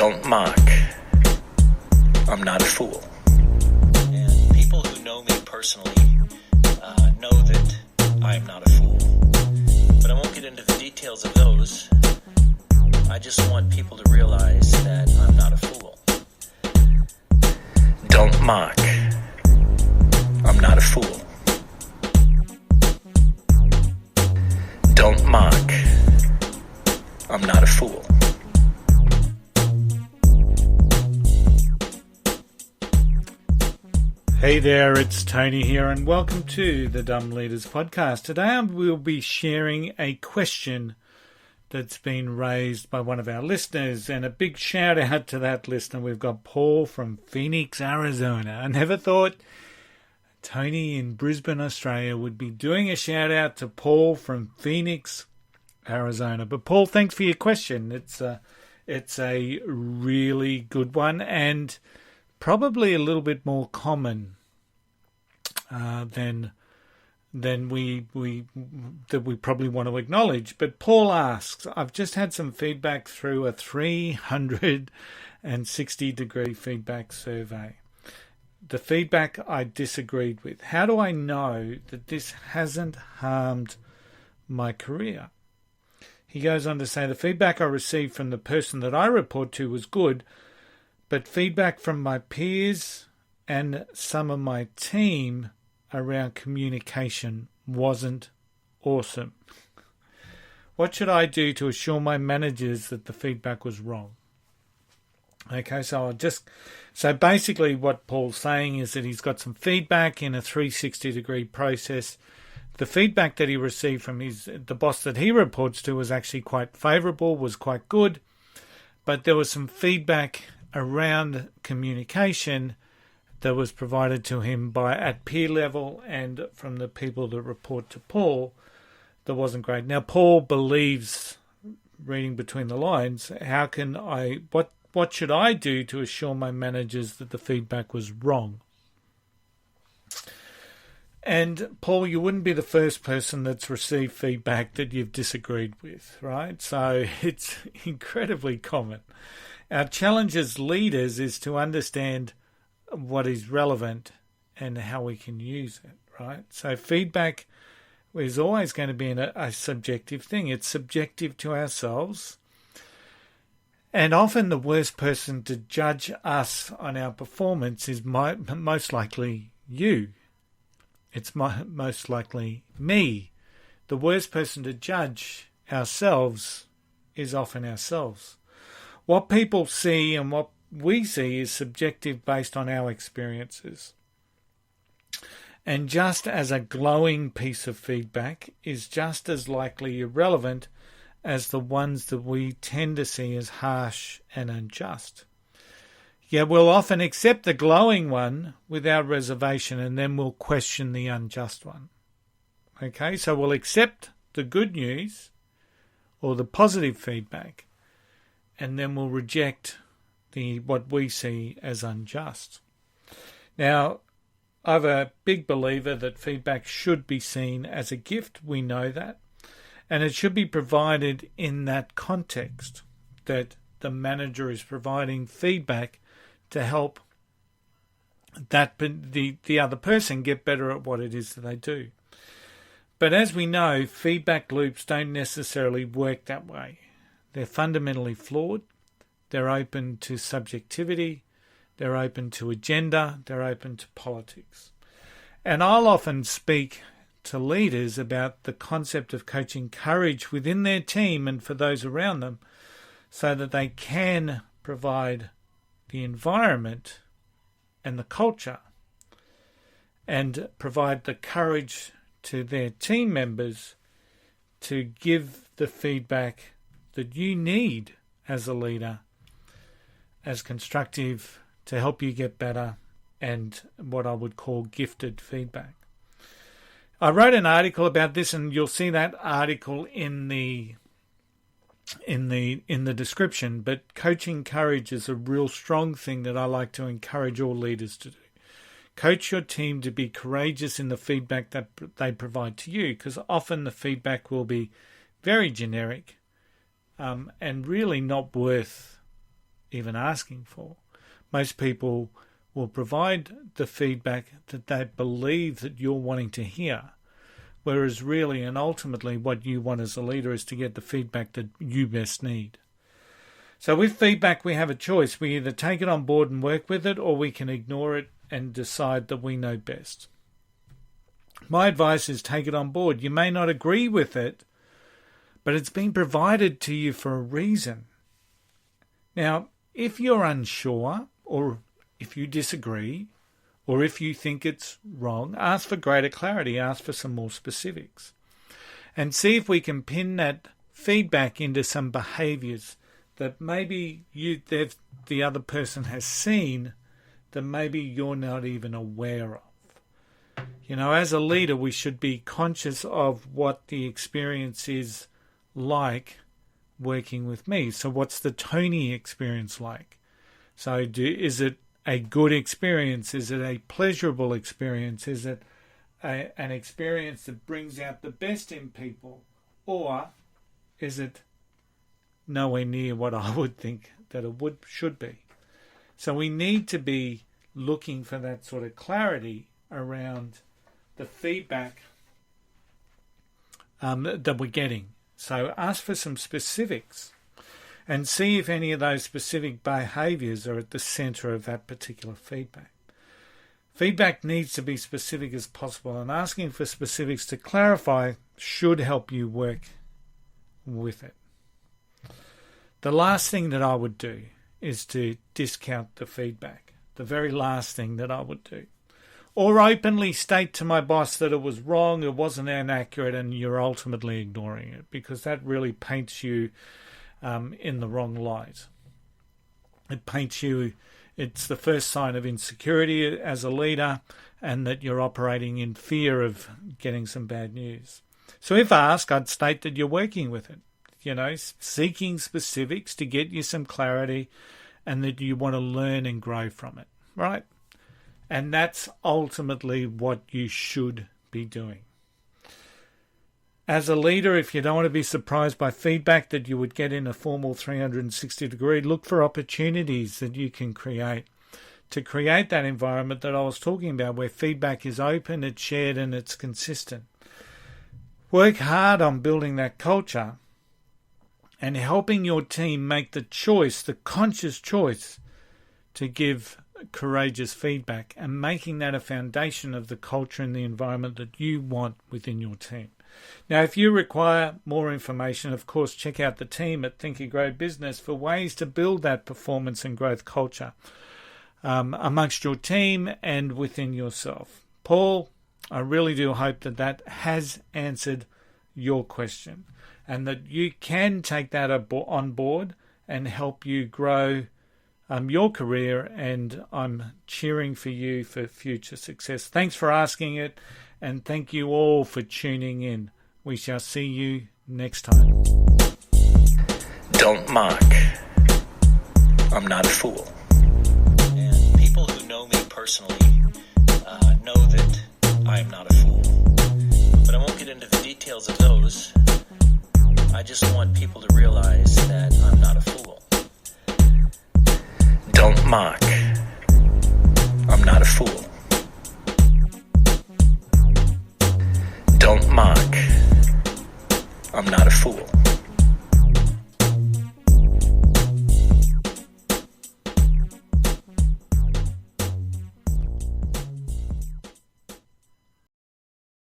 Don't mock. I'm not a fool. And people who know me personally know that I am not a fool. But I won't get into the details of those. I just want people to realize that I'm not a fool. Don't mock. I'm not a fool. Don't mock. I'm not a fool. Hey there, it's Tony here and welcome to the Dumb Leaders Podcast. Today we'll be sharing a question that's been raised by one of our listeners, and a big shout out to that listener. We've got Paul from Phoenix, Arizona. I never thought Tony in Brisbane, Australia would be doing a shout out to Paul from Phoenix, Arizona. But Paul, thanks for your question. It's a really good one and probably a little bit more common than we probably want to acknowledge. But Paul asks, I've just had some feedback through a 360-degree feedback survey. The feedback I disagreed with. How do I know that this hasn't harmed my career? He goes on to say, the feedback I received from the person that I report to was good, but feedback from my peers and some of my team around communication wasn't awesome. What should I do to assure my managers that the feedback was wrong? Okay, so basically what Paul's saying is that he's got some feedback in a 360-degree process. The feedback that he received from the boss that he reports to was actually quite favourable, was quite good, but there was some feedback around communication that was provided to him at peer level and from the people that report to Paul that wasn't great. Now, Paul believes, reading between the lines, what should I do to assure my managers that the feedback was wrong? And Paul, you wouldn't be the first person that's received feedback that you've disagreed with, right? So it's incredibly common. Our challenge as leaders is to understand what is relevant and how we can use it, right? So feedback is always going to be a subjective thing. It's subjective to ourselves. And often the worst person to judge us on our performance is most likely you. It's most likely me. The worst person to judge ourselves is often ourselves. What people see and what we see is subjective based on our experiences. And just as a glowing piece of feedback is just as likely irrelevant as the ones that we tend to see as harsh and unjust. Yet we'll often accept the glowing one without reservation, and then we'll question the unjust one. Okay, so we'll accept the good news or the positive feedback, and then we'll reject what we see as unjust. Now, I'm a big believer that feedback should be seen as a gift. We know that. And it should be provided in that context, that the manager is providing feedback to help the other person get better at what it is that they do. But as we know, feedback loops don't necessarily work that way. They're fundamentally flawed. They're open to subjectivity. They're open to agenda. They're open to politics. And I'll often speak to leaders about the concept of coaching courage within their team and for those around them so that they can provide the environment and the culture and provide the courage to their team members to give the feedback that you need as a leader, as constructive, to help you get better, and what I would call gifted feedback. I wrote an article about this, and you'll see that article in the description, but coaching courage is a real strong thing that I like to encourage all leaders to do. Coach your team to be courageous in the feedback that they provide to you, because often the feedback will be very generic and really not worth even asking for. Most people will provide the feedback that they believe that you're wanting to hear, whereas really and ultimately what you want as a leader is to get the feedback that you best need. So with feedback, we have a choice. We either take it on board and work with it, or we can ignore it and decide that we know best. My advice is take it on board. You may not agree with it, but it's been provided to you for a reason. Now, if you're unsure, or if you disagree, or if you think it's wrong, ask for greater clarity, ask for some more specifics, and see if we can pin that feedback into some behaviours that maybe the other person has seen that maybe you're not even aware of. You know, as a leader, we should be conscious of what the experience is like working with me. So what's the Tony experience like? So is it a good experience? Is it a pleasurable experience? Is it an experience that brings out the best in people? Or is it nowhere near what I would think that it should be? So we need to be looking for that sort of clarity around the feedback that we're getting. So ask for some specifics and see if any of those specific behaviours are at the centre of that particular feedback. Feedback needs to be specific as possible, and asking for specifics to clarify should help you work with it. The last thing that I would do is to discount the feedback. The very last thing that I would do. Or openly state to my boss that it was wrong, it wasn't inaccurate, and you're ultimately ignoring it, because that really paints you in the wrong light. It paints you, it's the first sign of insecurity as a leader, and that you're operating in fear of getting some bad news. So if asked, I'd state that you're working with it, you know, seeking specifics to get you some clarity, and that you want to learn and grow from it, right? And that's ultimately what you should be doing. As a leader, if you don't want to be surprised by feedback that you would get in a formal 360 degree, look for opportunities that you can create to create that environment that I was talking about, where feedback is open, it's shared, and it's consistent. Work hard on building that culture and helping your team make the choice, the conscious choice, to give courageous feedback, and making that a foundation of the culture and the environment that you want within your team. Now, if you require more information, of course, check out the team at Think and Grow Business for ways to build that performance and growth culture amongst your team and within yourself. Paul, I really do hope that that has answered your question, and that you can take that on board and help you grow your career, and I'm cheering for you for future success. Thanks for asking it, and thank you all for tuning in. We shall see you next time. Don't mock. I'm not a fool. And people who know me personally know that I am not a fool. But I won't get into the details of those. I just want people to realize that I'm not a fool. Don't mock. I'm not a fool.